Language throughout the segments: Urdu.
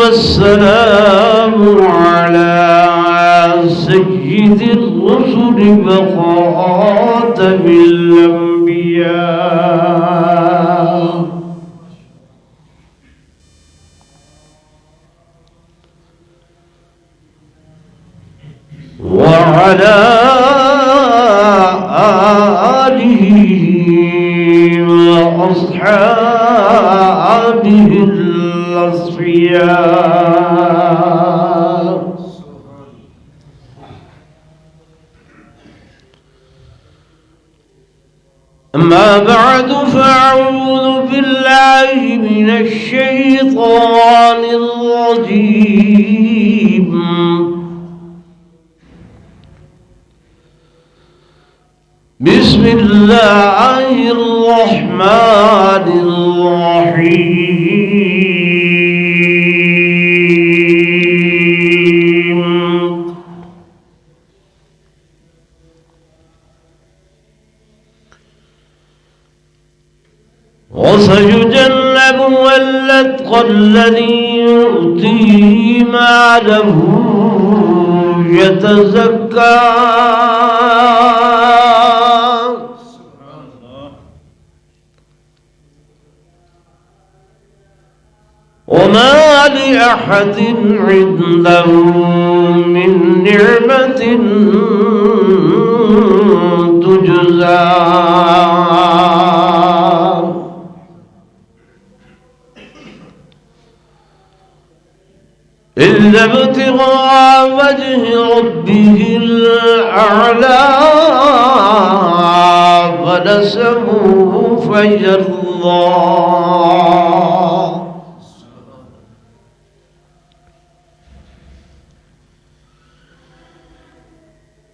والسلام على سيد الرسل وخاتم الأنبياء وعلى آله وأصحابه الأصفياء. أما بعد فأعوذ بالله من الشيطان الرجيم. بسم الله الرحمن الرحيم. وسيجنبها الأتقى الذي يؤتي ماله يتزكى وما لأحد عنده من نعمة تجزى إلا ابتغاء وجه ربه الأعلى فلسوف يرضى.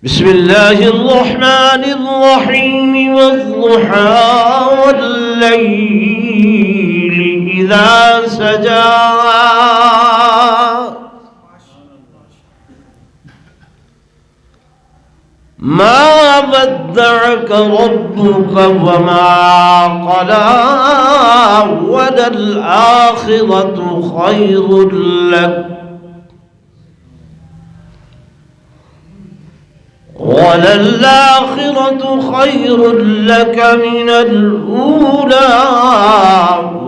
بسم الله الرحمن الرحيم. والضحى والليل إذا سجى ما ودعك ربك وما قلى وللآخرة خير لك من الأولى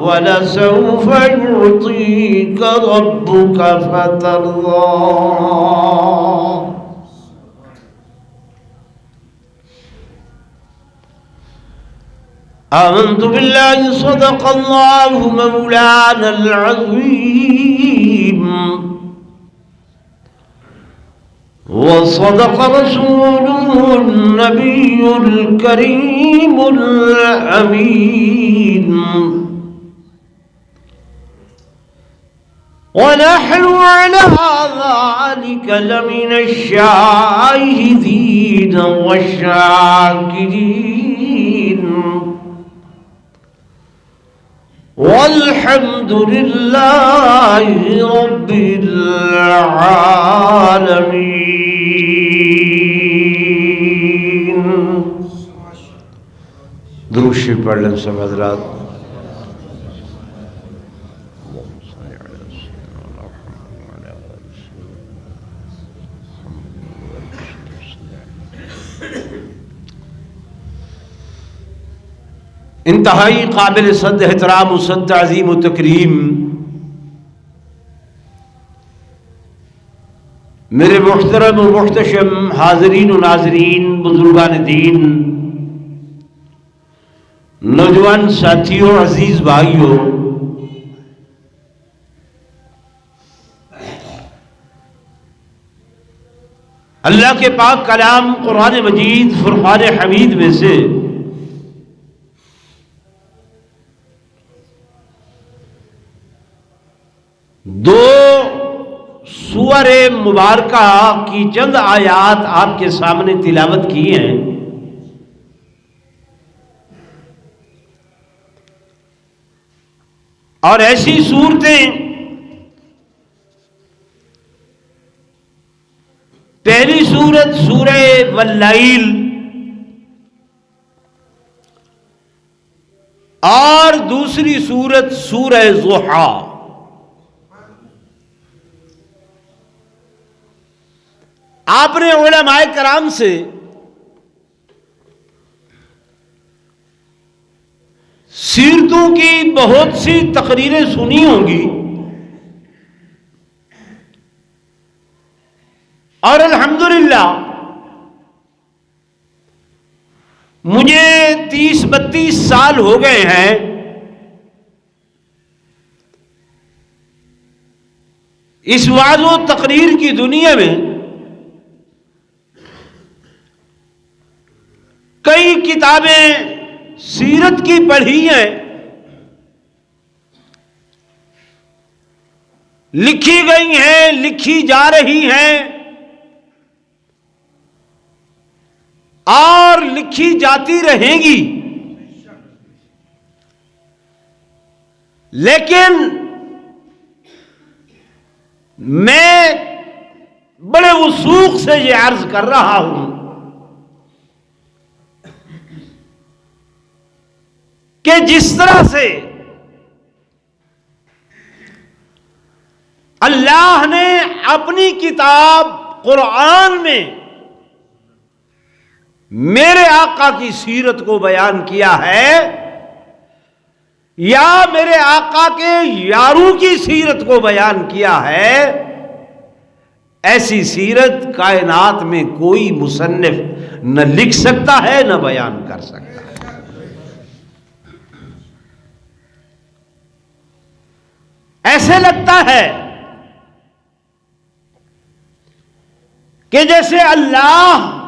ولسوف يعطيك ربك فترضى. آمنت بالله صدق الله مولانا العظيم وصدق رسوله النبي الكريم الأمين ونحن على ذلك لمن الشاهدين والشاكرين والحمد لله رب العالمين. درود شریف پڑھ لیں سب حضرات. انتہائی قابل صد احترام و صد تعظیم و تکریم میرے محترم و محتشم حاضرین و ناظرین، بزرگان دین، نوجوان ساتھیوں، عزیز بھائیوں، اللہ کے پاک کلام قرآن مجید فرقان حمید میں سے دو سور مبارکہ کی چند آیات آپ کے سامنے تلاوت کی ہیں. اور ایسی صورتیں پہلی سورت سورہ واللیل اور دوسری سورت سورہ ضحیٰ. آپ نے علماء کرام سے سیرتوں کی بہت سی تقریریں سنی ہوں گی، اور الحمدللہ مجھے 30-32 سال ہو گئے ہیں اس وعظ و تقریر کی دنیا میں۔ کئی کتابیں سیرت کی پڑھی ہیں، لکھی گئی ہیں، لکھی جا رہی ہیں، اور لکھی جاتی رہیں گی، لیکن میں بڑے وثوق سے یہ عرض کر رہا ہوں کہ جس طرح سے اللہ نے اپنی کتاب قرآن میں میرے آقا کی سیرت کو بیان کیا ہے، یا میرے آقا کے یاروں کی سیرت کو بیان کیا ہے، ایسی سیرت کائنات میں کوئی مصنف نہ لکھ سکتا ہے نہ بیان کر سکتا ہے۔ ایسے لگتا ہے کہ جیسے اللہ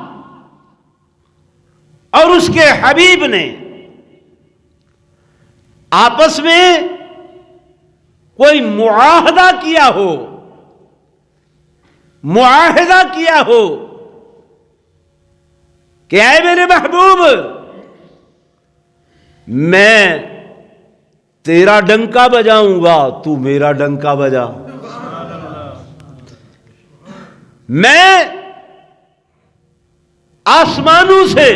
اور اس کے حبیب نے آپس میں کوئی معاہدہ کیا ہو، معاہدہ کیا ہو کہ اے میرے محبوب، میں تیرا ڈنکا بجاؤں گا، تو میرا ڈنکا بجا، میں آسمانوں سے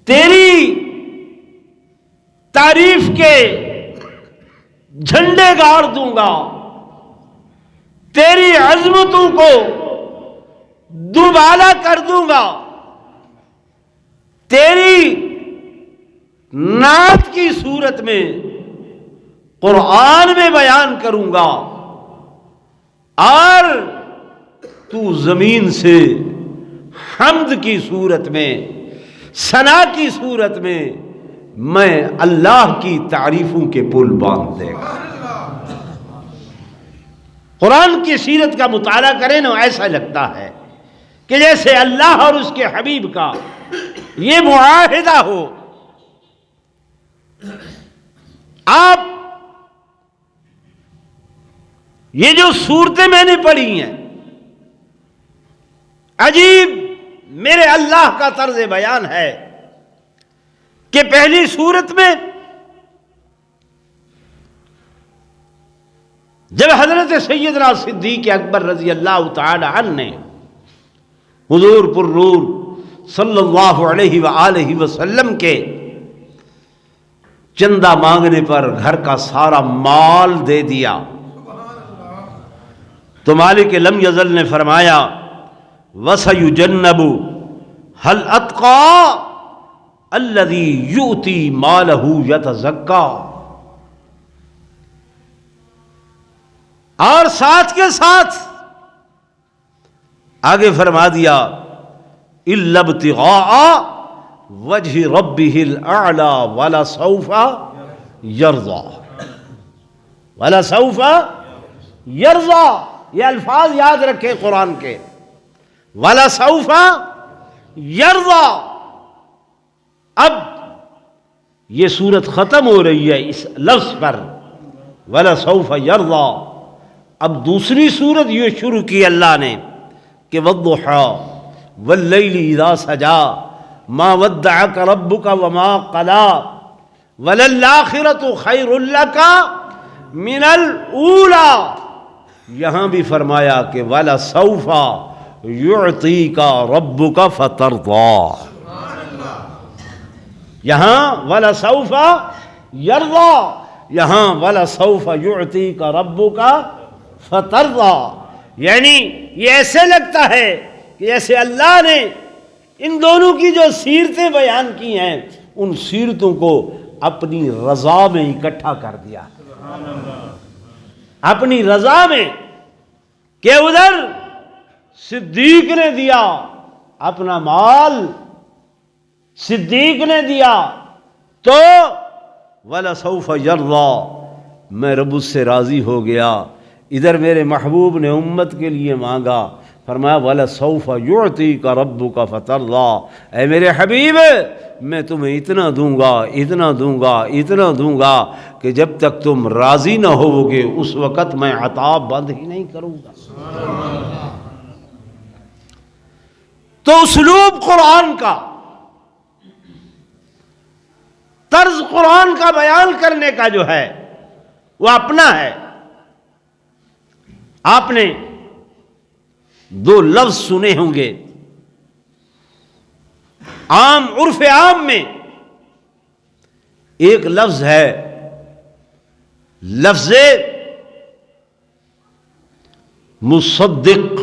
تیری تعریف کے جھنڈے گاڑ دوں گا، تیری عظمتوں کو دوبالا کر دوں گا، تیری نعت کی صورت میں قرآن میں بیان کروں گا، اور تو زمین سے حمد کی صورت میں، ثنا کی صورت میں اللہ کی تعریفوں کے پل باندھ دے گا۔ قرآن کی سیرت کا مطالعہ کریں نا، ایسا لگتا ہے کہ جیسے اللہ اور اس کے حبیب کا یہ معاہدہ ہو۔ آپ یہ جو صورتیں میں نے پڑھی ہیں، عجیب میرے اللہ کا طرز بیان ہے کہ پہلی صورت میں جب حضرت سیدنا صدیق اکبر رضی اللہ تعالی عنہ نے حضور پر نور صلی اللہ علیہ وآلہ وسلم کے چندہ مانگنے پر گھر کا سارا مال دے دیا، تو مالک لم یزل نے فرمایا وَسَيُجَنَّبُ هَلْ أَتْقَى الَّذِي يُؤْتِي مَالَهُ يَتَزَكَّى، اور ساتھ کے ساتھ آگے فرما دیا إِلَّا ابْتِغَاءَ وَجْهِ رَبِّهِ الْأَعْلَى وَلَسَوْفَ يَرْضَى، وَلَسَوْفَ يَرْضَى، یہ الفاظ یاد رکھیں قرآن کے، وَلَسَوْفَ يَرْضَى۔ اب یہ صورت ختم ہو رہی ہے اس لفظ پر، وَلَسَوْفَ يَرْضَى۔ اب دوسری صورت یہ شروع کی اللہ نے کہ وَالضُّحَىٰ وَاللَّيْلِ إِذَا سَجَىٰ مَا وَدَّعَكَ رَبُّكَ وَمَا قَلَىٰ وَلَلْآخِرَةُ خَيْرٌ لَكَ مِنَ الْأُولَىٰ۔ یہاں بھی فرمایا کہ وَلَسَوْفَ يُعْطِيكَ رَبُّكَ فَتَرْضَىٰ، یہاں وَلَسَوْفَ يَرْضَىٰ، یہاں وَلَسَوْفَ يُعْطِيكَ رَبُّكَ فترضى، یعنی یہ ایسے لگتا ہے کہ جیسے اللہ نے ان دونوں کی جو سیرتیں بیان کی ہیں ان سیرتوں کو اپنی رضا میں اکٹھا کر دیا، اپنی رضا میں، کہ ادھر صدیق نے دیا اپنا مال، صدیق نے دیا تو وَلَسَوْفَ يَرْضَى، میں رب اس سے راضی ہو گیا۔ ادھر میرے محبوب نے امت کے لیے مانگا، فرمایا وَلَسَوْفَ يُعْطِيكَ رَبُّكَ فَتَرْضَى، اے میرے حبیب میں تمہیں اتنا دوں گا، اتنا دوں گا، اتنا دوں گا کہ جب تک تم راضی نہ ہوگے اس وقت میں عطا بند ہی نہیں کروں گا۔ تو اسلوب قرآن کا، طرز قرآن کا بیان کرنے کا جو ہے وہ اپنا ہے۔ آپ نے دو لفظ سنے ہوں گے عام عرف عام میں، ایک لفظ ہے لفظ مصدق،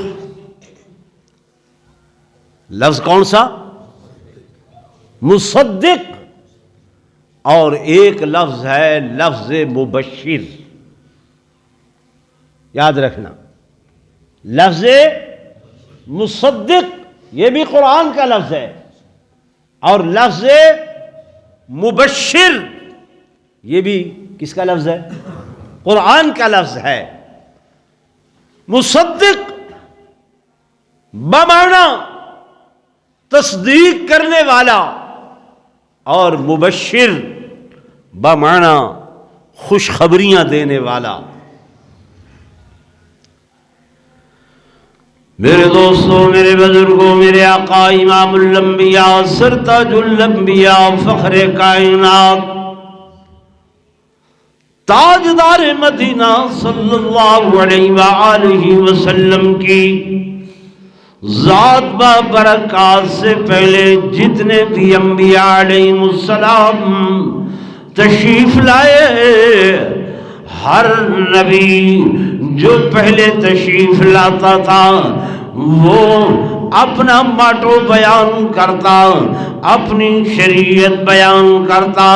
لفظ کون سا؟ مصدق، اور ایک لفظ ہے لفظ مبشر۔ یاد رکھنا، لفظ مصدق یہ بھی قرآن کا لفظ ہے، اور لفظ مبشر یہ بھی کس کا لفظ ہے؟ قرآن کا لفظ ہے۔ مصدق بمعنی تصدیق کرنے والا، اور مبشر بمعنی خوشخبریاں دینے والا۔ میرے دوستوں، میرے بزرگوں، میرے آقا امام الانبیاء، سرتاج الانبیاء، فخر کائنات، تاجدار مدینہ صلی اللہ علیہ وآلہ وسلم کی ذات بابرکات سے پہلے جتنے بھی انبیاء علیہ السلام تشریف لائے، ہر نبی جو پہلے تشریف لاتا تھا وہ اپنا ماٹو بیان کرتا، اپنی شریعت بیان کرتا۔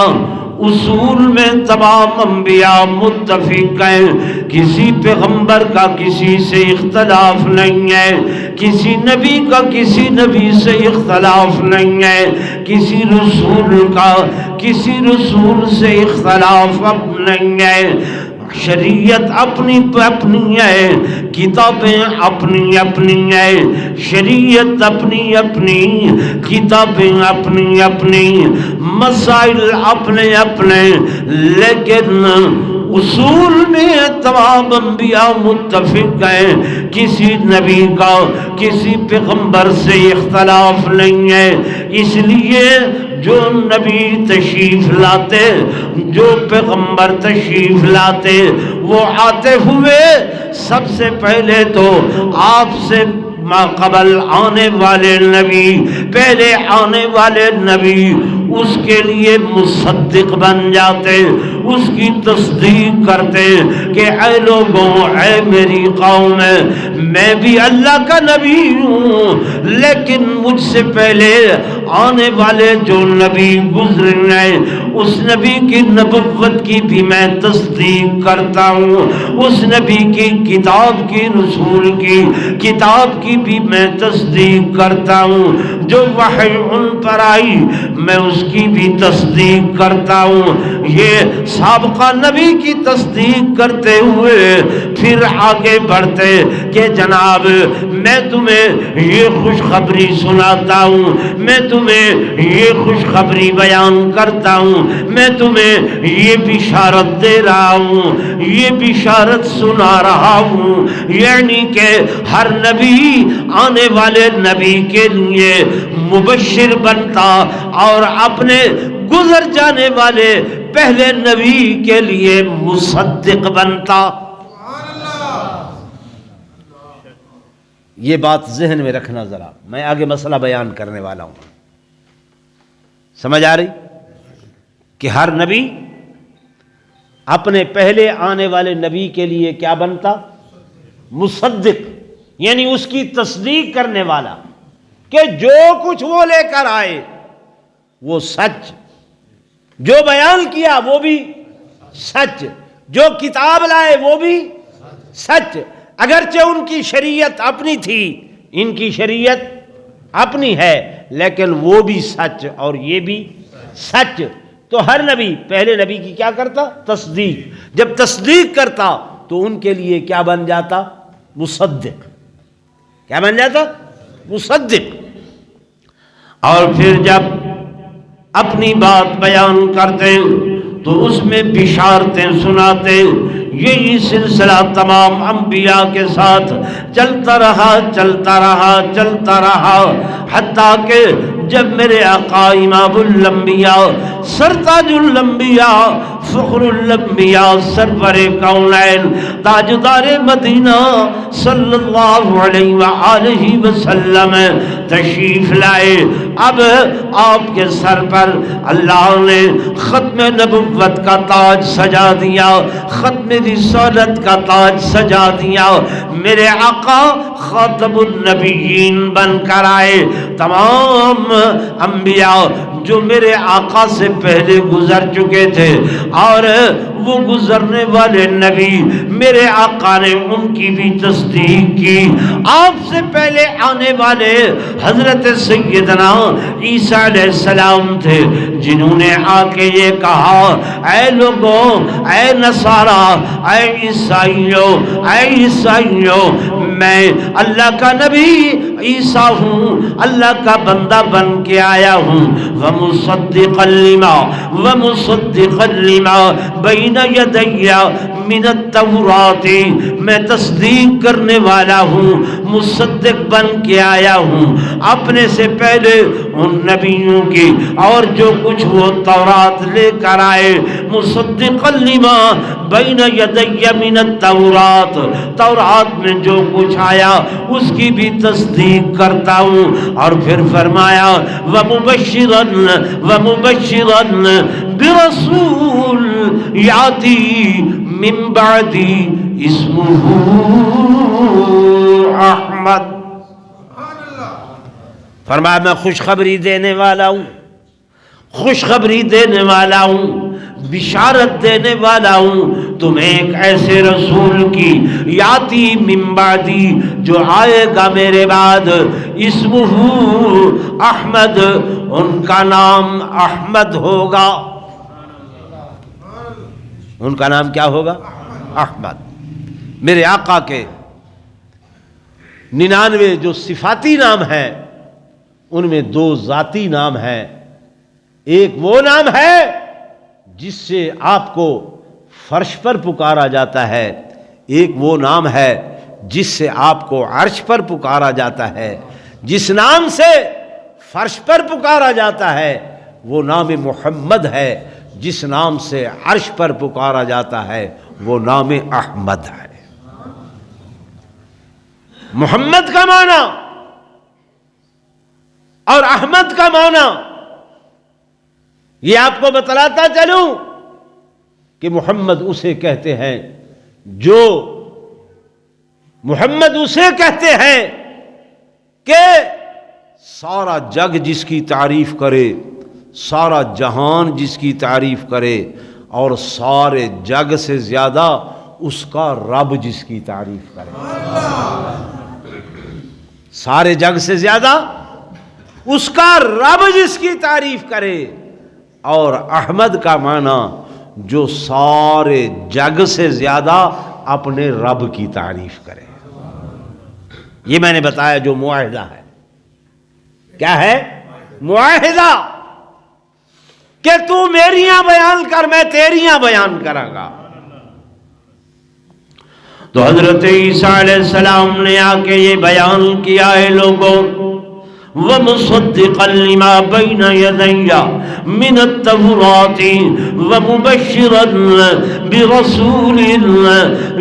اصول میں تمام انبیاء متفق ہیں، کسی پیغمبر کا کسی سے اختلاف نہیں ہے، کسی نبی کا کسی نبی سے اختلاف نہیں ہے، کسی رسول کا کسی رسول سے اختلاف اب نہیں ہے۔ شریعت اپنی اپنی ہے، کتابیں اپنی اپنی ہیں، شریعت اپنی اپنی، کتابیں اپنی اپنی، مسائل اپنے اپنے، لیکن اصول میں تمام انبیاء متفق ہیں، کسی نبی کا کسی پیغمبر سے اختلاف نہیں ہے۔ اس لیے جو نبی تشریف لاتے، جو پیغمبر تشریف لاتے، وہ آتے ہوئے سب سے پہلے تو آپ سے ما قبل آنے والے نبی، پہلے آنے والے نبی اس کے لیے مصدق بن جاتے، اس کی تصدیق کرتے کہ اے لوگوں، اے میری قوم، میں بھی اللہ کا نبی ہوں، لیکن مجھ سے پہلے آنے والے جو نبی گزرے ہیں اس نبی کی نبوت کی بھی میں تصدیق کرتا ہوں، اس نبی کی کتاب کی، رسول کی کتاب کی بھی میں تصدیق کرتا ہوں، جو وحی ان پر آئی میں اس کی بھی تصدیق کرتا ہوں۔ یہ سابقہ نبی کی تصدیق کرتے ہوئے پھر آگے بڑھتے کہ جناب میں تمہیں یہ خوشخبری سناتا ہوں، میں تمہیں یہ خوشخبری بیان کرتا ہوں، میں تمہیں یہ بشارت دے رہا ہوں، یہ بشارت سنا رہا ہوں، یعنی کہ ہر نبی آنے والے نبی کے لیے مبشر بنتا اور اپنے گزر جانے والے پہلے نبی کے لیے مصدق بنتا۔ یہ بات ذہن میں رکھنا ذرا، میں آگے مسئلہ بیان کرنے والا ہوں، سمجھ آ رہی کہ ہر نبی اپنے پہلے آنے والے نبی کے لیے کیا بنتا؟ مصدق یعنی اس کی تصدیق کرنے والا کہ جو کچھ وہ لے کر آئے وہ سچ، جو بیان کیا وہ بھی سچ، جو کتاب لائے وہ بھی سچ، اگرچہ ان کی شریعت اپنی تھی، ان کی شریعت اپنی ہے، لیکن وہ بھی سچ اور یہ بھی سچ۔ تو ہر نبی پہلے نبی کی کیا کرتا؟ تصدیق۔ جب تصدیق کرتا تو ان کے لیے کیا بن جاتا؟ مصدق۔ کیا بن جاتا؟ مصدق۔ اور پھر جب اپنی بات بیان کرتے تو اس میں بشارتیں سناتے۔ یہی سلسلہ تمام انبیاء کے ساتھ چلتا رہا چلتا رہا چلتا رہا، حتیٰ کہ جب میرے آقا امام الانبیاء سرتاج الانبیاء فخر الانبیاء سرور کونین تاجدار مدینہ صلی اللہ علیہ وآلہ وسلم تشریف لائے، اب آپ کے سر پر اللہ نے ختم نبوت کا تاج سجا دیا، ختم رسالت کا تاج سجا دیا۔ میرے آقا خاتم النبیین بن کر آئے۔ تمام انبیاء جو میرے آقا سے پہلے گزر چکے تھے اور وہ گزرنے والے نبی میرے آقا نے ان کی بھی تصدیق کی۔ آپ سے پہلے آنے والے حضرت سیدنا عیسیٰ علیہ السلام تھے، جنہوں نے آ کے یہ کہا، اے لوگوں، اے نصارا، اے عیسائیوں، اے عیسائیوں، میں اللہ کا نبی عیسیٰ ہوں، اللہ کا بندہ بن کے آیا ہوں، ومصدقا لما بین یدی من التوراۃ، میں تصدیق کرنے والا ہوں، مصدق بن کے آیا ہوں اپنے سے پہلے ان نبیوں کی، اور جو کچھ وہ تورات لے کر آئے، مصدقا لما بین یدی من التوراۃ، تورات میں جو کچھ آیا اس کی بھی تصدیق کرتا ہوں۔ اور پھر فرمایا ومبشرا برسول یاتی من بعدی اسمہ احمد، فرمایا میں خوشخبری دینے والا ہوں، خوشخبری دینے والا ہوں، بشارت دینے والا ہوں تمہیں ایک ایسے رسول کی، یاتی من بعدی، جو آئے گا میرے بعد، اسمہ احمد، ان کا نام احمد ہوگا۔ ان کا نام کیا ہوگا؟ احمد۔ میرے آقا کے 99 جو صفاتی نام ہیں ان میں 2 ذاتی نام ہیں۔ ایک وہ نام ہے جس سے آپ کو فرش پر پکارا جاتا ہے، ایک وہ نام ہے جس سے آپ کو عرش پر پکارا جاتا ہے۔ جس نام سے فرش پر پکارا جاتا ہے وہ نام محمد ہے، جس نام سے عرش پر پکارا جاتا ہے وہ نام احمد ہے۔ محمد کا معنی اور احمد کا معنی یہ آپ کو بتلاتا چلوں کہ محمد اسے کہتے ہیں جو محمد اسے کہتے ہیں کہ سارا جگ جس کی تعریف کرے، سارا جہان جس کی تعریف کرے، اور سارے جگ سے زیادہ اس کا رب جس کی تعریف کرے۔ سارے جگ سے زیادہ اس کا رب جس کی تعریف کرے، اور احمد کا معنی جو سارے جگ سے زیادہ اپنے رب کی تعریف کرے۔ یہ میں نے بتایا جو معاہدہ ہے۔ کیا ہے؟ معاہدہ کہ تو میریاں بیان کر، میں تیریاں بیان کراں گا۔ تو حضرت عیسیٰ علیہ السلام نے آ کے یہ بیان کیا ہے لوگوں، وَمُصَدِّقًا لِمَا بَيْنَ يَدَيَّ مِنَ التَّوْرَاةِ وَمُبَشِّرًا بِرَسُولٍ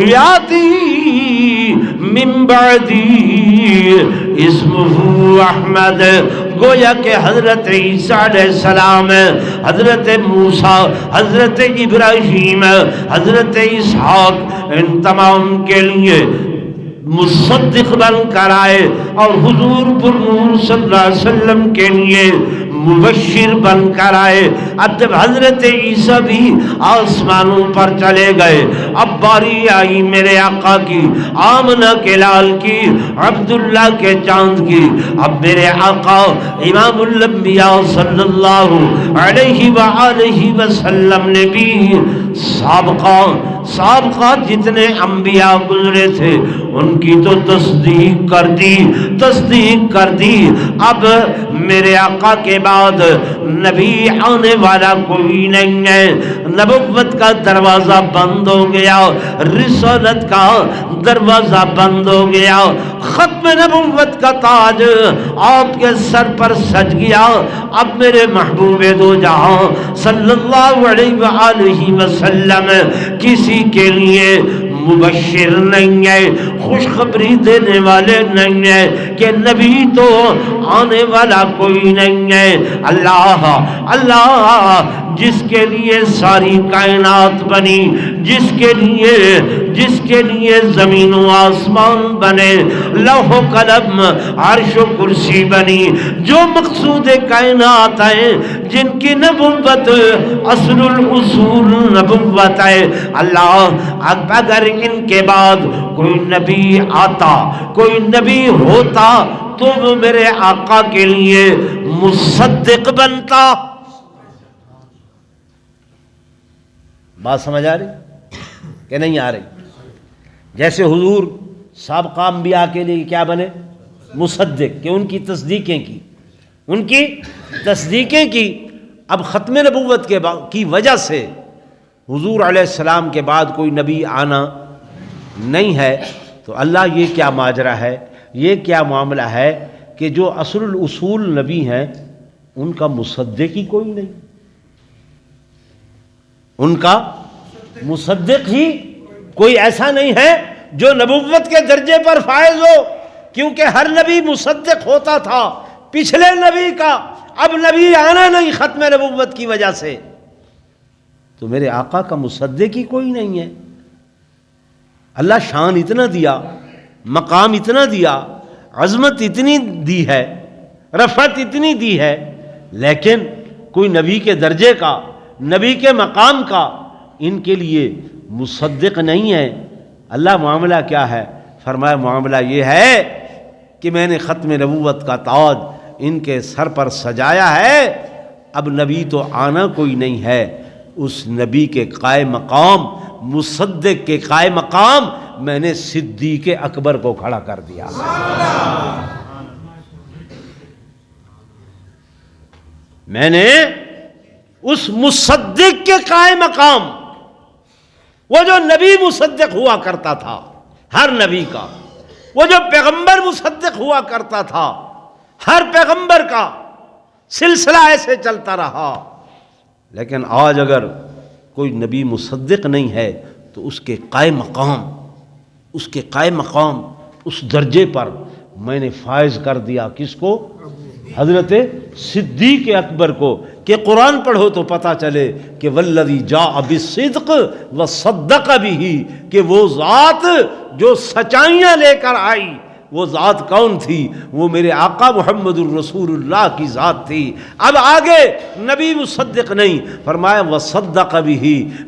يَأْتِي مِن بَعْدِي اسمہ احمد۔ گویا کہ حضرت عیسیٰ علیہ السلام، حضرت موسیٰ، حضرت ابراہیم، حضرت اسحاق، ان تمام کے لیے مصدق بن کر آئے اور حضور پر نور صلی اللہ علیہ وسلم کے لیے مبشر بن کر آئے۔ اب جب حضرت عیسیٰ بھی آسمانوں پر چلے گئے، اب باری آئی میرے آقا کی، آمنہ کے لال کی، عبداللہ کے چاند کی۔ اب میرے آقا امام الانبیاء صلی اللہ علیہ وآلہ وسلم نے بھی سابقہ جتنے انبیاء گزرے تھے ان کی تو تصدیق کر دی۔ اب میرے آقا کے بعد نبی آنے والا کوئی نہیں ہے، نبوت کا دروازہ بند ہو گیا، رسالت کا دروازہ بند ہو گیا، ختم نبوت کا تاج آپ کے سر پر سج گیا۔ اب میرے محبوب دو جہاں صلی اللہ علیہ وآلہ وسلم کسی کے لیے مبشر نہیں ہے، خوشخبری دینے والے نہیں ہے کہ نبی تو آنے والا کوئی نہیں ہے۔ اللہ جس کے لیے ساری کائنات بنی، جس کے لیے زمین و آسمان بنے، لوح و قلم عرش و کرسی بنی، جو مقصود کائنات ہیں، جن کی نبوت اصل الاصول نبوت ہے، اللہ اگر ان کے بعد کوئی نبی آتا، کوئی نبی ہوتا تو وہ میرے آقا کے لیے مصدق بنتا۔ بات سمجھ آ رہی کہ نہیں آ رہی؟ جیسے حضور سابقہ انبیاء کے لیے کیا بنے؟ مصدق، کہ ان کی تصدیقیں کی۔ اب ختم نبوت کی وجہ سے حضور علیہ السلام کے بعد کوئی نبی آنا نہیں ہے، تو اللہ یہ کیا ماجرا ہے، یہ کیا معاملہ ہے کہ جو اصل الاصول نبی ہیں ان کا مصدق ہی کوئی نہیں، ان کا مصدق ہی کوئی ایسا نہیں ہے جو نبوت کے درجے پر فائز ہو، کیونکہ ہر نبی مصدق ہوتا تھا پچھلے نبی کا، اب نبی آنا نہیں ختم نبوت کی وجہ سے، تو میرے آقا کا مصدق ہی کوئی نہیں ہے۔ اللہ شان اتنا دیا، مقام اتنا دیا، عظمت اتنی دی ہے، رفعت اتنی دی ہے، لیکن کوئی نبی کے درجے کا، نبی کے مقام کا ان کے لیے مصدق نہیں ہے۔ اللہ معاملہ کیا ہے؟ فرمایا معاملہ یہ ہے کہ میں نے ختم نبوت کا تاج ان کے سر پر سجایا ہے، اب نبی تو آنا کوئی نہیں ہے، اس نبی کے قائم مقام، مصدق کے قائم مقام میں نے صدیق اکبر کو کھڑا کر دیا۔ میں نے اس مصدق کے قائم مقام، وہ جو نبی مصدق ہوا کرتا تھا ہر نبی کا، وہ جو پیغمبر مصدق ہوا کرتا تھا ہر پیغمبر کا، سلسلہ ایسے چلتا رہا، لیکن آج اگر کوئی نبی مصدق نہیں ہے تو اس کے قائم مقام اس درجے پر میں نے فائز کر دیا کس کو؟ حضرت صدیق اکبر کو، کہ قرآن پڑھو تو پتہ چلے کہ والذی جاء بالصدق وصدق بہ، کہ وہ ذات جو سچائیاں لے کر آئی، وہ ذات کون تھی؟ وہ میرے آقا محمد الرسول اللہ کی ذات تھی۔ اب آگے نبی مصدق نہیں، فرمایا وصدق بہ،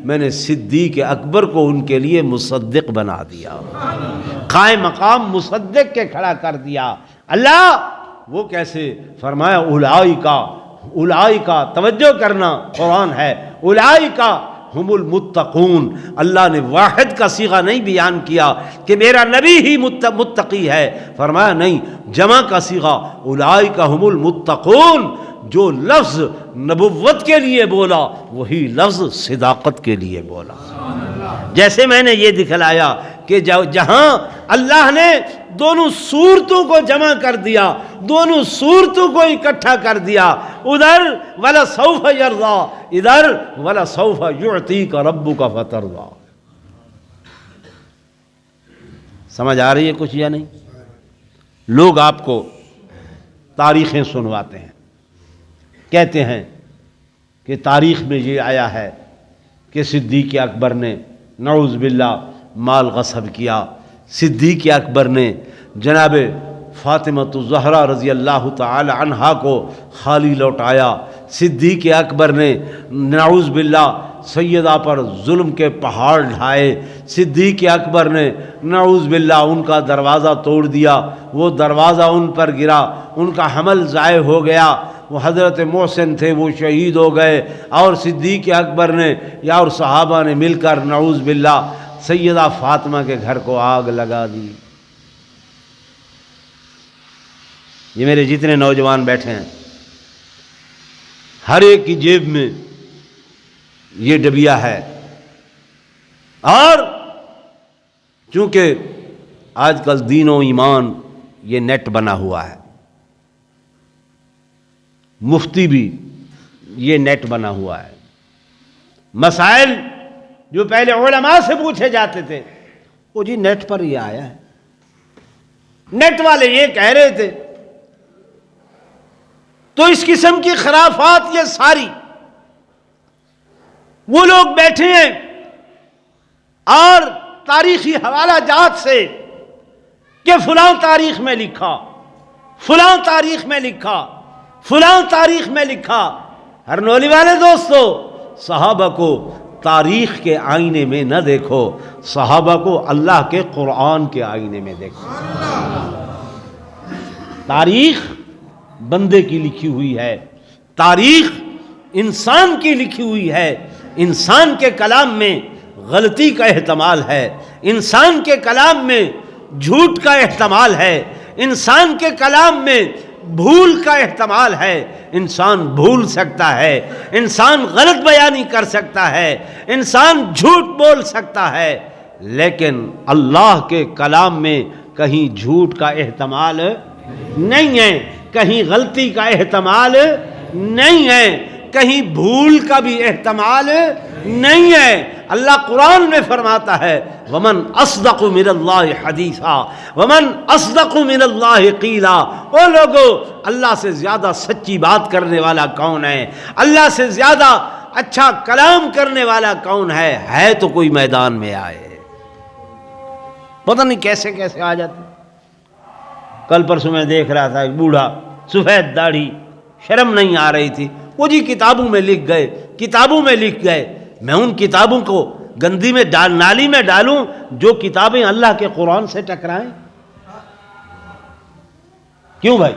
میں نے صدیق اکبر کو ان کے لیے مصدق بنا دیا، قائم مقام مصدق کے کھڑا کر دیا۔ اللہ وہ کیسے؟ فرمایا اولئک، توجہ کرنا، قرآن ہے، اولئک ہم المتقون۔ اللہ نے واحد کا صیغہ نہیں بیان کیا کہ میرا نبی ہی متقی ہے، فرمایا نہیں، جمع کا صیغہ اولئک ہم المتقون۔ جو لفظ نبوت کے لیے بولا وہی لفظ صداقت کے لیے بولا۔ جیسے میں نے یہ دکھلایا کہ جہاں اللہ نے دونوں صورتوں کو جمع کر دیا، دونوں صورتوں کو اکٹھا کر دیا، ادھر وَلَسَوْفَ يَرْضَىٰ، ادھر وَلَسَوْفَ يُعْطِيكَ رَبُّكَ فَتَرْضَىٰ۔ سمجھ آ رہی ہے کچھ یا نہیں؟ لوگ آپ کو تاریخیں سنواتے ہیں، کہتے ہیں کہ تاریخ میں یہ آیا ہے کہ صدیق اکبر نے نعوذ باللہ مال غصب کیا، صدیق اکبر نے جناب فاطمۃ الزہرا رضی اللہ تعالی عنہا کو خالی لوٹایا. صدیق اکبر نے نعوذ باللہ سیدہ پر ظلم کے پہاڑ ڈھائے. صدیق اکبر نے نعوذ باللہ ان کا دروازہ توڑ دیا, وہ دروازہ ان پر گرا, ان کا حمل ضائع ہو گیا. وہ حضرت محسن تھے, وہ شہید ہو گئے, اور صدیق اکبر نے یا اور صحابہ نے مل کر نعوذ باللہ سیدہ فاطمہ کے گھر کو آگ لگا دی. یہ میرے جتنے نوجوان بیٹھے ہیں, ہر ایک کی جیب میں یہ ڈبیا ہے. اور چونکہ آج کل دین و ایمان یہ نیٹ بنا ہوا ہے, مفتی بھی یہ نیٹ بنا ہوا ہے. مسائل جو پہلے علماء سے پوچھے جاتے تھے وہ جی نیٹ پر یہ آیا ہے, نیٹ والے یہ کہہ رہے تھے. تو اس قسم کی خرافات یہ ساری وہ لوگ بیٹھے ہیں اور تاریخی حوالہ جات سے کہ فلاں تاریخ میں لکھا, فلاں تاریخ میں لکھا, فلاں تاریخ میں لکھا. ہرنولی والے دوستو, صحابہ کو تاریخ کے آئینے میں نہ دیکھو, صحابہ کو اللہ کے قرآن کے آئینے میں دیکھو. تاریخ بندے کی لکھی ہوئی ہے, تاریخ انسان کی لکھی ہوئی ہے. انسان کے کلام میں غلطی کا احتمال ہے, انسان کے کلام میں جھوٹ کا احتمال ہے, انسان کے کلام میں بھول کا احتمال ہے. انسان بھول سکتا ہے, انسان غلط بیانی کر سکتا ہے, انسان جھوٹ بول سکتا ہے, لیکن اللہ کے کلام میں کہیں جھوٹ کا احتمال نہیں ہے, کہیں غلطی کا احتمال نہیں ہے, کہیں بھول کا بھی احتمال نہیں ہے. اللہ قرآن میں فرماتا ہے وَمَنْ أَصْدَقُ مِنَ اللَّهِ حَدِيثًا وَمَنْ أَصْدَقُ مِنَ اللَّهِ قِيلًا. او لوگو, اللہ سے زیادہ سچی بات کرنے والا کون ہے؟ اللہ سے زیادہ اچھا کلام کرنے والا کون ہے تو کوئی میدان میں آئے. پتہ نہیں کیسے کیسے آ جاتے. کل پرسوں میں دیکھ رہا تھا ایک بوڑھا, سفید داڑھی, شرم نہیں آ رہی تھی, وہ جی کتابوں میں لکھ گئے, کتابوں میں لکھ گئے. میں ان کتابوں کو گندی میں نالی میں ڈالوں جو کتابیں اللہ کے قرآن سے ٹکرائیں؟ کیوں بھائی؟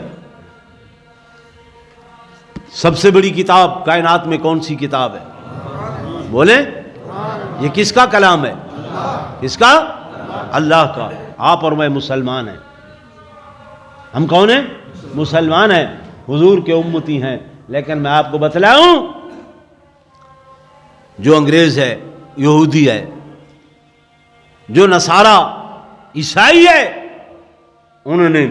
سب سے بڑی کتاب کائنات میں کون سی کتاب ہے؟ بولیں, یہ کس کا کلام ہے؟ کس کا؟ اللہ کا. آپ اور میں مسلمان ہیں. ہم کون ہیں؟ مسلمان ہیں, حضور کے امتی ہیں. لیکن میں آپ کو بتلاؤں, جو انگریز ہے, یہودی ہے, جو نصارہ عیسائی ہے, انہوں نے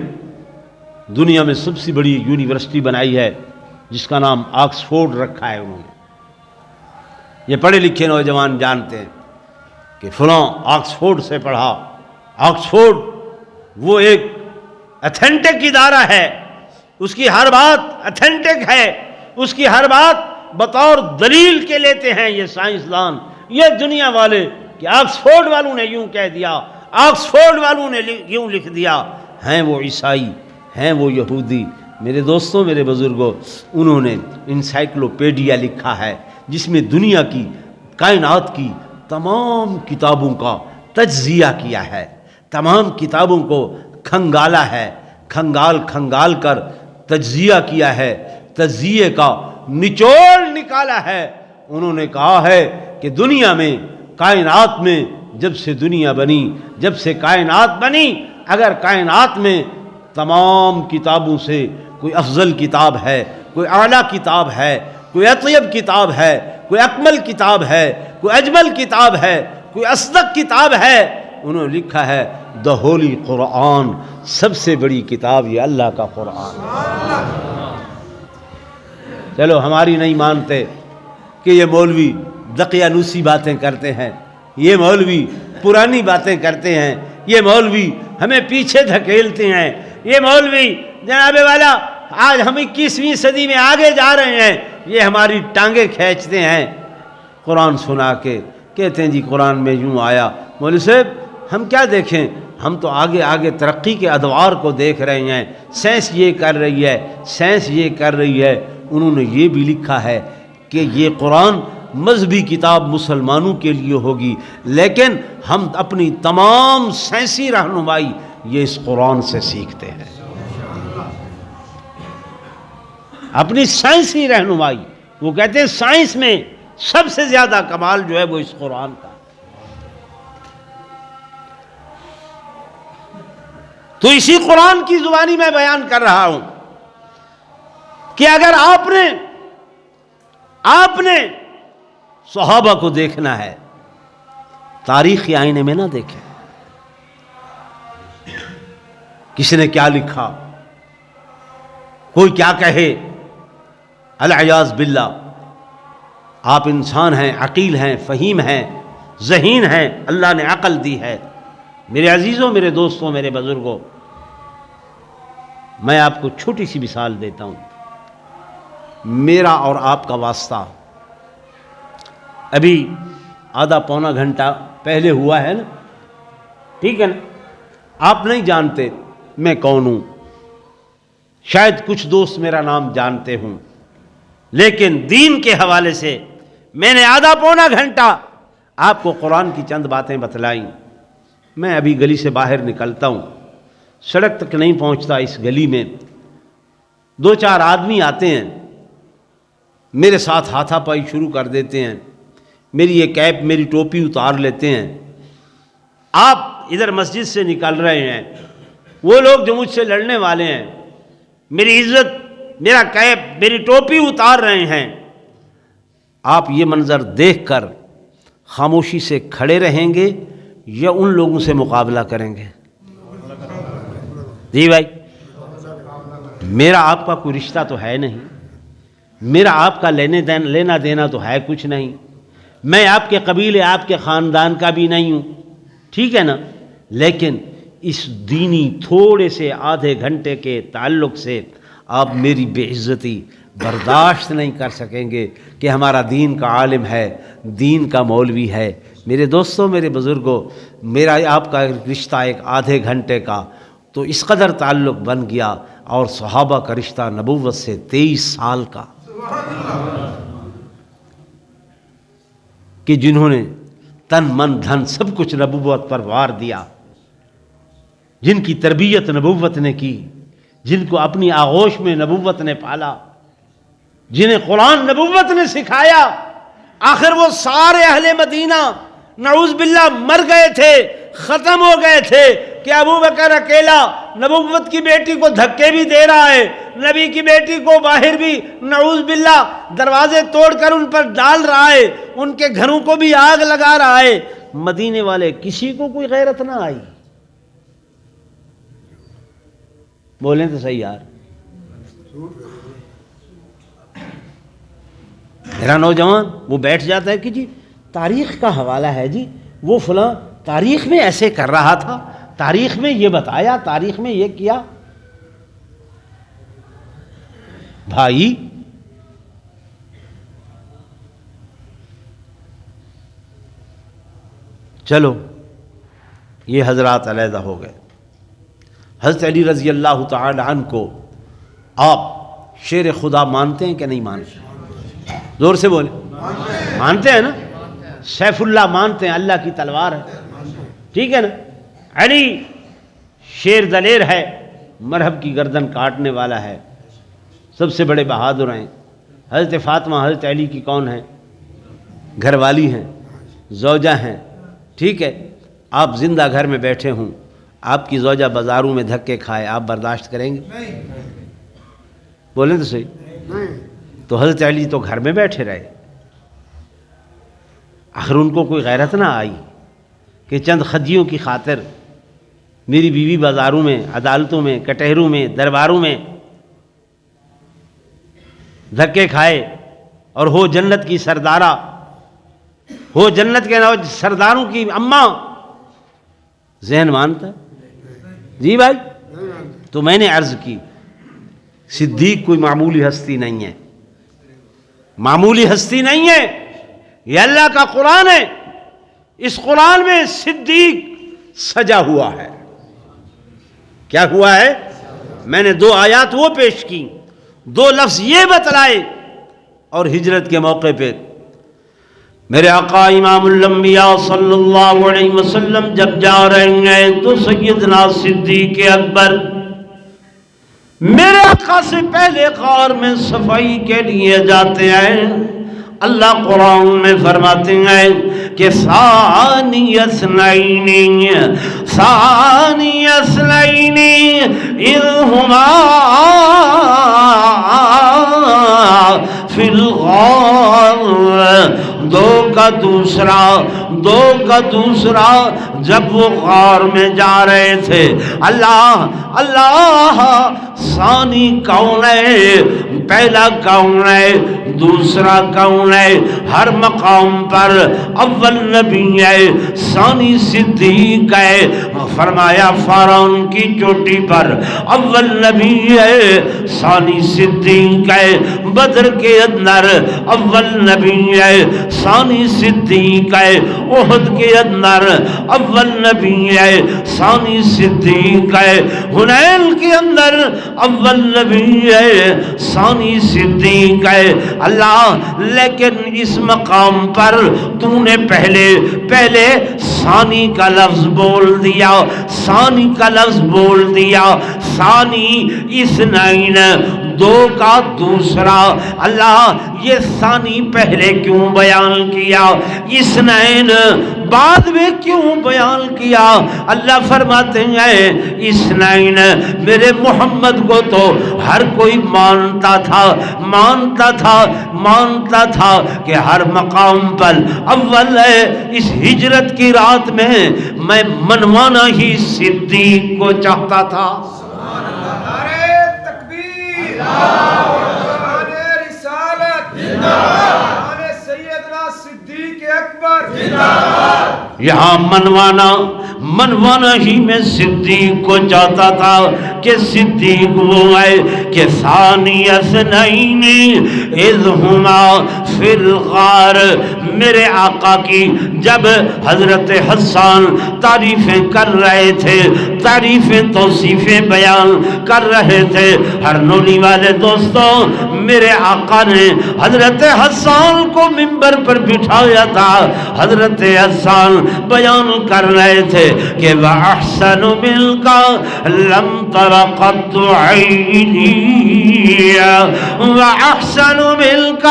دنیا میں سب سے بڑی یونیورسٹی بنائی ہے جس کا نام آکسفورڈ رکھا ہے. انہوں نے, یہ پڑھے لکھے نوجوان جانتے ہیں کہ فلاں آکسفورڈ سے پڑھا. آکسفورڈ وہ ایک ایتھینٹک ادارہ ہے, اس کی ہر بات ایتھینٹک ہے, اس کی ہر بات بطور دلیل کے لیتے ہیں یہ سائنسدان, یہ دنیا والے, کہ آکسفورڈ والوں نے یوں کہہ دیا, آکسفورڈ والوں نے یوں لکھ دیا. ہیں وہ عیسائی, ہیں وہ یہودی. میرے دوستوں, میرے بزرگوں, انہوں نے انسائکلوپیڈیا لکھا ہے جس میں دنیا کی, کائنات کی تمام کتابوں کا تجزیہ کیا ہے, تمام کتابوں کو کھنگالا ہے, کھنگال کر تجزیہ کیا ہے, تجزیے کا نچوڑ نکالا ہے. انہوں نے کہا ہے کہ دنیا میں, کائنات میں, جب سے دنیا بنی, جب سے کائنات بنی, اگر کائنات میں تمام کتابوں سے کوئی افضل کتاب ہے, کوئی اعلیٰ کتاب ہے, کوئی اطیب کتاب ہے, کوئی اکمل کتاب ہے, کوئی اجمل کتاب ہے, کوئی اصدق کتاب ہے, انہوں نے لکھا ہے دا ہولی قرآن, سب سے بڑی کتاب یہ اللہ کا قرآن. چلو ہماری نہیں مانتے کہ یہ مولوی دقیانوسی باتیں کرتے ہیں, یہ مولوی پرانی باتیں کرتے ہیں, یہ مولوی ہمیں پیچھے دھکیلتے ہیں, یہ مولوی جناب والا آج ہم 21ویں صدی میں آگے جا رہے ہیں, یہ ہماری ٹانگیں کھینچتے ہیں. قرآن سنا کے کہتے ہیں جی قرآن میں یوں آیا. مولوی صاحب ہم کیا دیکھیں, ہم تو آگے آگے ترقی کے ادوار کو دیکھ رہے ہیں، سائنس یہ کر رہی ہے، سائنس یہ کر رہی ہے۔ انہوں نے یہ بھی لکھا ہے کہ یہ قرآن مذہبی کتاب مسلمانوں کے لیے ہوگی، لیکن ہم اپنی تمام سائنسی رہنمائی یہ اس قرآن سے سیکھتے ہیں، اپنی سائنسی رہنمائی۔ وہ کہتے ہیں سائنس میں سب سے زیادہ کمال جو ہے وہ اس قرآن کا۔ تو اسی قرآن کی زبانی میں بیان کر رہا ہوں کہ اگر آپ نے صحابہ کو دیکھنا ہے، تاریخ کے آئینے میں نہ دیکھیں کس نے کیا لکھا، کوئی کیا کہے، العیاذ باللہ۔ آپ انسان ہیں، عقیل ہیں، فہیم ہیں، ذہین ہیں، اللہ نے عقل دی ہے۔ میرے عزیزوں، میرے دوستوں، میرے بزرگوں، میں آپ کو چھوٹی سی مثال دیتا ہوں، میرا اور آپ کا واسطہ ابھی آدھا پونا گھنٹہ پہلے ہوا ہے نا، ٹھیک ہے نا؟ آپ نہیں جانتے میں کون ہوں، شاید کچھ دوست میرا نام جانتے ہوں، لیکن دین کے حوالے سے میں نے آدھا پونا گھنٹہ آپ کو قرآن کی چند باتیں بتلائیں۔ میں ابھی گلی سے باہر نکلتا ہوں، سڑک تک نہیں پہنچتا، اس گلی میں دو چار آدمی آتے ہیں، میرے ساتھ ہاتھا پائی شروع کر دیتے ہیں، میری یہ کیپ، میری ٹوپی اتار لیتے ہیں۔ آپ ادھر مسجد سے نکل رہے ہیں، وہ لوگ جو مجھ سے لڑنے والے ہیں میری عزت، میرا کیپ، میری ٹوپی اتار رہے ہیں، آپ یہ منظر دیکھ کر خاموشی سے کھڑے رہیں گے یا ان لوگوں سے مقابلہ کریں گے؟ جی بھائی، میرا آپ کا کوئی رشتہ تو ہے نہیں، میرا آپ کا لینا دینا تو ہے کچھ نہیں، میں آپ کے قبیلے، آپ کے خاندان کا بھی نہیں ہوں، ٹھیک ہے نا؟ لیکن اس دینی تھوڑے سے آدھے گھنٹے کے تعلق سے آپ میری بے عزتی برداشت نہیں کر سکیں گے کہ ہمارا دین کا عالم ہے، دین کا مولوی ہے۔ میرے دوستوں، میرے بزرگوں، میرا آپ کا رشتہ ایک آدھے گھنٹے کا تو اس قدر تعلق بن گیا، اور صحابہ کا رشتہ نبوت سے 23 سال کا، کہ جنہوں نے تن من دھن سب کچھ نبوت پر وار دیا، جن کی تربیت نبوت نے کی، جن کو اپنی آغوش میں نبوت نے پالا، جنہیں قرآن نبوت نے سکھایا۔ آخر وہ سارے اہل مدینہ نعوذ باللہ مر گئے تھے، ختم ہو گئے تھے کہ ابو بکر اکیلا نبوت کی بیٹی کو دھکے بھی دے رہا ہے، نبی کی بیٹی کو باہر بھی نعوذ باللہ دروازے توڑ کر ان پر ڈال رہا ہے، ان کے گھروں کو بھی آگ لگا رہا ہے۔ مدینے والے کسی کو کوئی غیرت نہ آئی؟ بولیں تو صحیح یار۔ میرا نوجوان وہ بیٹھ جاتا ہے کہ جی تاریخ کا حوالہ ہے، جی وہ فلاں تاریخ میں ایسے کر رہا تھا، تاریخ میں یہ بتایا، تاریخ میں یہ کیا۔ بھائی چلو یہ حضرات علیحدہ ہو گئے۔ حضرت علی رضی اللہ تعالی عنہ کو آپ شیر خدا مانتے ہیں کہ نہیں مانتے؟ زور سے بولیں، مانتے ہیں نا؟ سیف اللہ مانتے ہیں، اللہ کی تلوار ہے، ٹھیک ہے نا؟ علی شیر دلیر ہے، مرہب کی گردن کاٹنے والا ہے، سب سے بڑے بہادر ہیں۔ حضرت فاطمہ حضرت علی کی کون ہیں؟ گھر والی ہیں، زوجہ ہیں، ٹھیک ہے؟ آپ زندہ گھر میں بیٹھے ہوں، آپ کی زوجہ بازاروں میں دھکے کھائے، آپ برداشت کریں گے؟ بولیں تو صحیح۔ تو حضرت علی تو گھر میں بیٹھے رہے، آخر ان کو کوئی غیرت نہ آئی کہ چند خدیوں کی خاطر میری بیوی بازاروں میں، عدالتوں میں، کٹہروں میں، درباروں میں دھکے کھائے، اور ہو جنت کی سردارہ، ہو جنت کے سرداروں کی اماں، ذہن مانتا ہے؟ جی بھائی، تو میں نے عرض کی صدیق کوئی معمولی ہستی نہیں ہے، معمولی ہستی نہیں ہے، یہ اللہ کا قرآن ہے، اس قرآن میں صدیق سجا ہوا ہے۔ کیا ہوا ہے؟ میں نے 2 آیات وہ پیش کی، 2 لفظ یہ بتلائے، اور ہجرت کے موقع پہ میرے آقا امام الانبیاء صلی اللہ علیہ وسلم جب جا رہے ہیں تو سیدنا صدیق اکبر میرے آقا سے پہلے غار میں صفائی کے لیے جاتے ہیں۔ اللہ قرآن میں فرماتے ہیں کہ ثانی اثنین اذ ہما فی الغار، دو کا دوسرا جب وہ غار میں جا رہے تھے۔ اللہ ثانی کون ہے؟ پہلا کون ہے؟ دوسرا کون ہے؟ ہر مقام پر اول نبی ہے، ثانی صدیق ہے۔ فرمایا فارون کی چوٹی پر اول نبی ہے، ثانی صدیق ہے۔ بدر کے اندر اول نبی ہے، ثانی صدیق ہے۔ احد کے اندر اول نبی ہے، ثانی صدیق ہے۔ حنین کے اندر اول نبی ہے، ثانی صدیق ہے۔ اللہ لیکن اس مقام پر تو نے پہلے ثانی کا لفظ بول دیا، ثانی کا لفظ بول دیا، ثانی اثنین، 2 کا دوسرا۔ اللہ یہ ثانی پہلے کیوں بیان کیا، اثنین بعد میں کیوں بیان کیا؟ اللہ فرماتے ہیں اثنین میرے محمد کو تو ہر کوئی مانتا تھا کہ ہر مقام پر اول ہے۔ اس ہجرت کی رات میں میں منوانا ہی صدیق کو چاہتا تھا۔ یہاں منوانا ہی میں صدیق کو چاہتا تھا کہ صدیق وہ ہے کہ ثانی اثنین اذ ہما فی الغار۔ میرے آقا کی جب حضرت حسان تعریفیں کر رہے تھے، تعریفیں توصیفیں بیان کر رہے تھے، ہر نولی والے دوستوں میرے آقا نے حضرت حسان کو منبر پر بٹھایا تھا۔ حضرت حسان بیان کر رہے تھے کہ وَأَحْسَنُ مِنْكَ لَمْ تَرَ قَطُّ عَيْنِي وَأَحْسَنُ مِنْكَ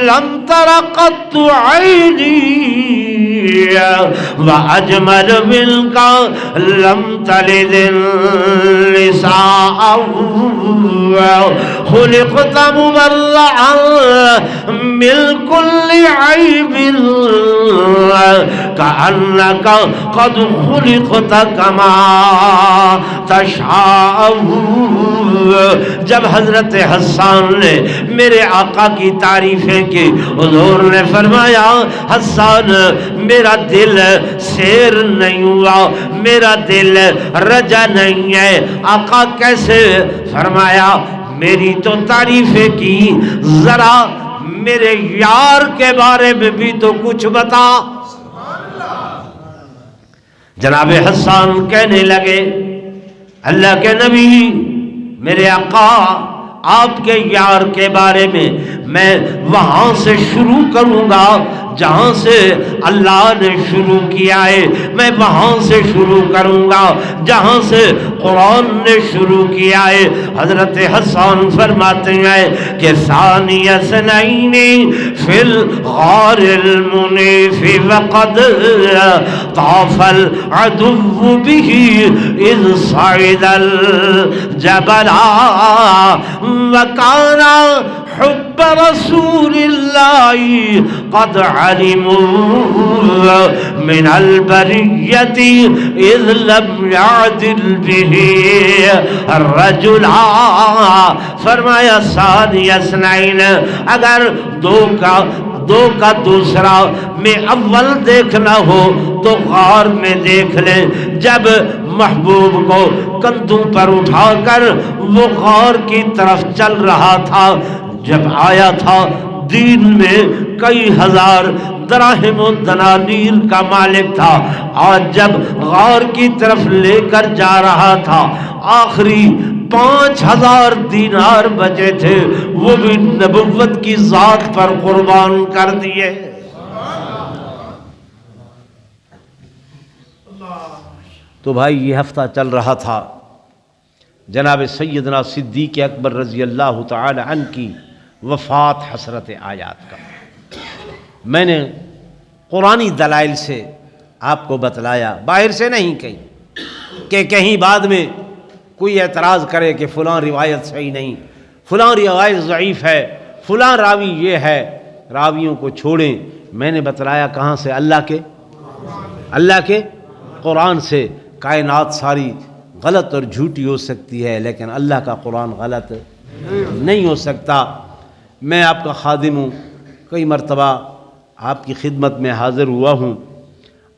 لَمْ تَرَ قَطُّ عَيْنِي وَأَجْمَلُ مِنْكَ لَمْ تَلِدِ النِّسَاءُ خُلِقْتَ مُبَرَّأً مِنْ كُلِّ عَيْبٍ كَأَنَّكَ قَدْ خُلِقْتَ كَمَا تَشَاءُ۔ جب حضرت حسان نے میرے آقا کی تعریفیں کی، حضور نے فرمایا حسان میرا دل سیر نہیں ہوا، میرا دل رجا نہیں ہے۔ آقا کیسے؟ فرمایا میری تو تعریفیں کی، ذرا میرے یار کے بارے میں بھی تو کچھ بتا۔ جناب حسان کہنے لگے اللہ کے نبی میرے آقا آپ کے یار کے بارے میں وہاں سے شروع کروں گا جہاں سے اللہ نے شروع کیا ہے، میں وہاں سے شروع کروں گا جہاں سے قرآن نے شروع کیا ہے۔ حضرت حسان فرماتے ہیں کہ ثانی اثنین فی الغار المنیف وقد طاف العدو به اذ صعد الجبل وکان حب رسول اللہ قد علموا من البریت اذ لم یعدل به الرجل۔ فرمایا ثانی اثنین، اگر دو کا دوسرا میں اول دیکھنا ہو تو غار میں دیکھ لیں۔ جب محبوب کو کندھوں پر اٹھا کر وہ غار کی طرف چل رہا تھا، جب آیا تھا دین میں کئی ہزار دراہم و دنانیر کا مالک تھا. آج جب غار کی طرف لے کر جا رہا تھا آخری 5000 دینار بچے تھے، وہ بھی نبوت کی ذات پر قربان کر دیے. تو بھائی یہ ہفتہ چل رہا تھا جناب سیدنا صدیق اکبر رضی اللہ تعالی عنہ کی وفات حسرت آیات کا. میں نے قرآنی دلائل سے آپ کو بتلایا، باہر سے نہیں کہ کہیں بعد میں کوئی اعتراض کرے کہ فلاں روایت صحیح نہیں، فلاں روایت ضعیف ہے، فلاں راوی یہ ہے. راویوں کو چھوڑیں. میں نے بتلایا کہاں سے؟ اللہ کے قرآن سے. کائنات ساری غلط اور جھوٹی ہو سکتی ہے لیکن اللہ کا قرآن غلط نہیں ہو سکتا. میں آپ کا خادم ہوں، کئی مرتبہ آپ کی خدمت میں حاضر ہوا ہوں.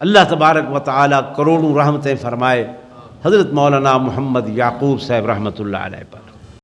اللہ تبارک و تعالی کروڑوں رحمتیں فرمائے حضرت مولانا محمد یعقوب صاحب رحمۃ اللہ علیہ پر.